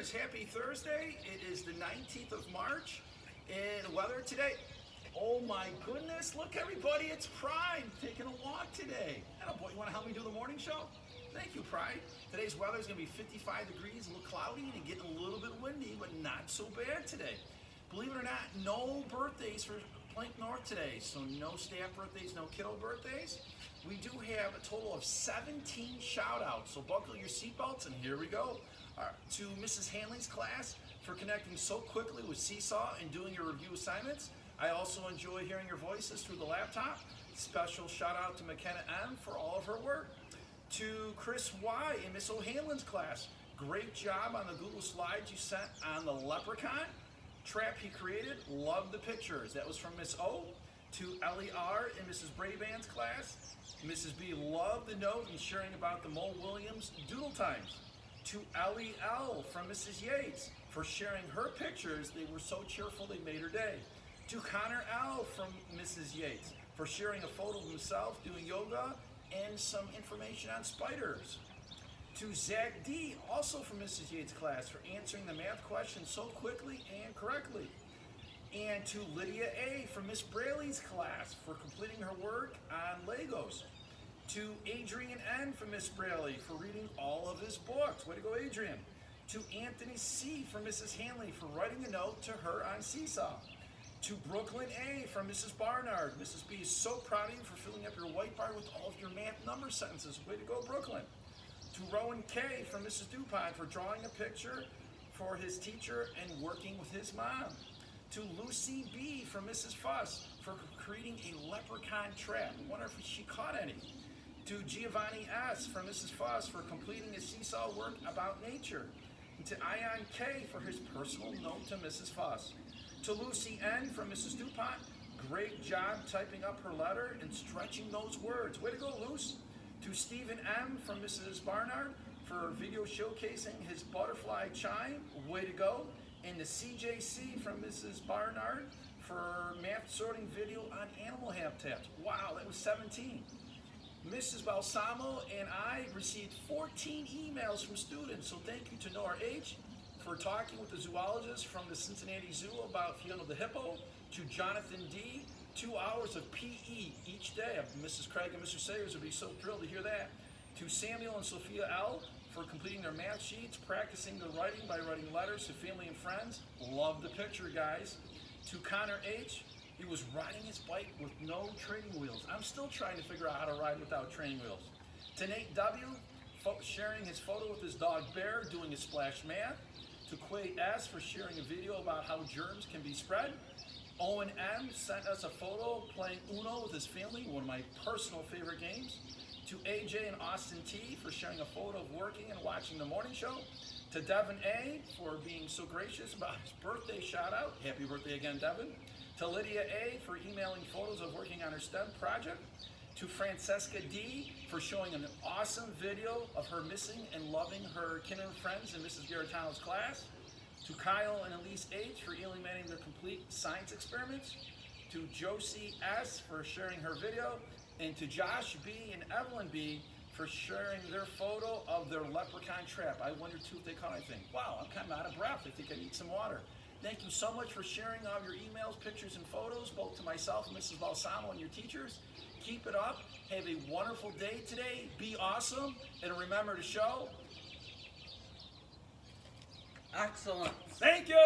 Bears, happy Thursday. It is the 19th of March, and weather today, oh my goodness, look everybody, it's Pride taking a walk today. Boy, you want to help me do the morning show? Thank you, Pride. Today's weather is going to be 55 degrees, a little cloudy, and getting a little bit windy, but not so bad today. Believe it or not, no birthdays for Plank North today, so no staff birthdays, no kiddo birthdays. We do have a total of 17 shout-outs, so buckle your seatbelts, and here we go. To Mrs. Hanley's class for connecting so quickly with Seesaw and doing your review assignments. I also enjoy hearing your voices through the laptop. Special shout-out to McKenna M. for all of her work. To Chris Y. in Miss O'Hanlon's class, great job on the Google slides you sent on the leprechaun trap he created. Love the pictures. That was from Miss O. To Ellie R. in Mrs. Braban's class, Mrs. B loved the note and sharing about the Mo Williams doodle times. To Ellie L. from Mrs. Yates for sharing her pictures. They were so cheerful they made her day. To Connor L. from Mrs. Yates for sharing a photo of himself doing yoga and some information on spiders. To Zach D., also from Mrs. Yates' class, for answering the math question so quickly and correctly. And to Lydia A. from Miss Braley's class for completing her work on Legos. To Adrian N. from Miss Braley for reading all of his books. Way to go, Adrian. To Anthony C. from Mrs. Hanley for writing a note to her on Seesaw. To Brooklyn A. from Mrs. Barnard. Mrs. B is so proud of you for filling up your white bar with all of your math number sentences. Way to go, Brooklyn. To Rowan K. from Mrs. Dupont for drawing a picture for his teacher and working with his mom. To Lucy B. from Mrs. Fuss for creating a leprechaun trap. I wonder if she caught any. To Giovanni S. from Mrs. Fuss for completing his Seesaw work about nature. And to Ion K. for his personal note to Mrs. Fuss. To Lucy N. from Mrs. Dupont, great job typing up her letter and stretching those words. Way to go, Luce. To Stephen M. from Mrs. Barnard for video showcasing his butterfly chime. Way to go. And to CJC from Mrs. Barnard for math sorting video on animal habitats. Wow, that was 17. Mrs. Balsamo and I received 14 emails from students, so thank you to Nora H. for talking with the zoologist from the Cincinnati Zoo about Fiona the hippo. To Jonathan D., 2 hours of PE each day. Mrs. Craig and Mr. Sayers would be so thrilled to hear that. To Samuel and Sophia L. for completing their math sheets, practicing the writing by writing letters to family and friends. Love the picture, guys. To Connor H., he was riding his bike with no training wheels. I'm still trying to figure out how to ride without training wheels. To Nate W., sharing his photo with his dog Bear, doing his splash math. To Quay S. for sharing a video about how germs can be spread. Owen M. sent us a photo playing Uno with his family, one of my personal favorite games. To AJ and Austin T. for sharing a photo of working and watching the morning show. To Devin A. for being so gracious about his birthday shout out. Happy birthday again, Devin. To Lydia A. for emailing photos of working on her STEM project. To Francesca D. for showing an awesome video of her missing and loving her kinder friends in Mrs. Garitano's class. To Kyle and Elise H. for eliminating their complete science experiments. To Josie S. for sharing her video. And to Josh B. and Evelyn B. for sharing their photo of their leprechaun trap. I wonder too if they caught anything. Wow, I'm kind of out of breath. I think I need some water. Thank you so much for sharing all your emails, pictures, and photos, both to myself and Mrs. Balsamo and your teachers. Keep it up. Have a wonderful day today. Be awesome. And remember to show excellent. Thank you.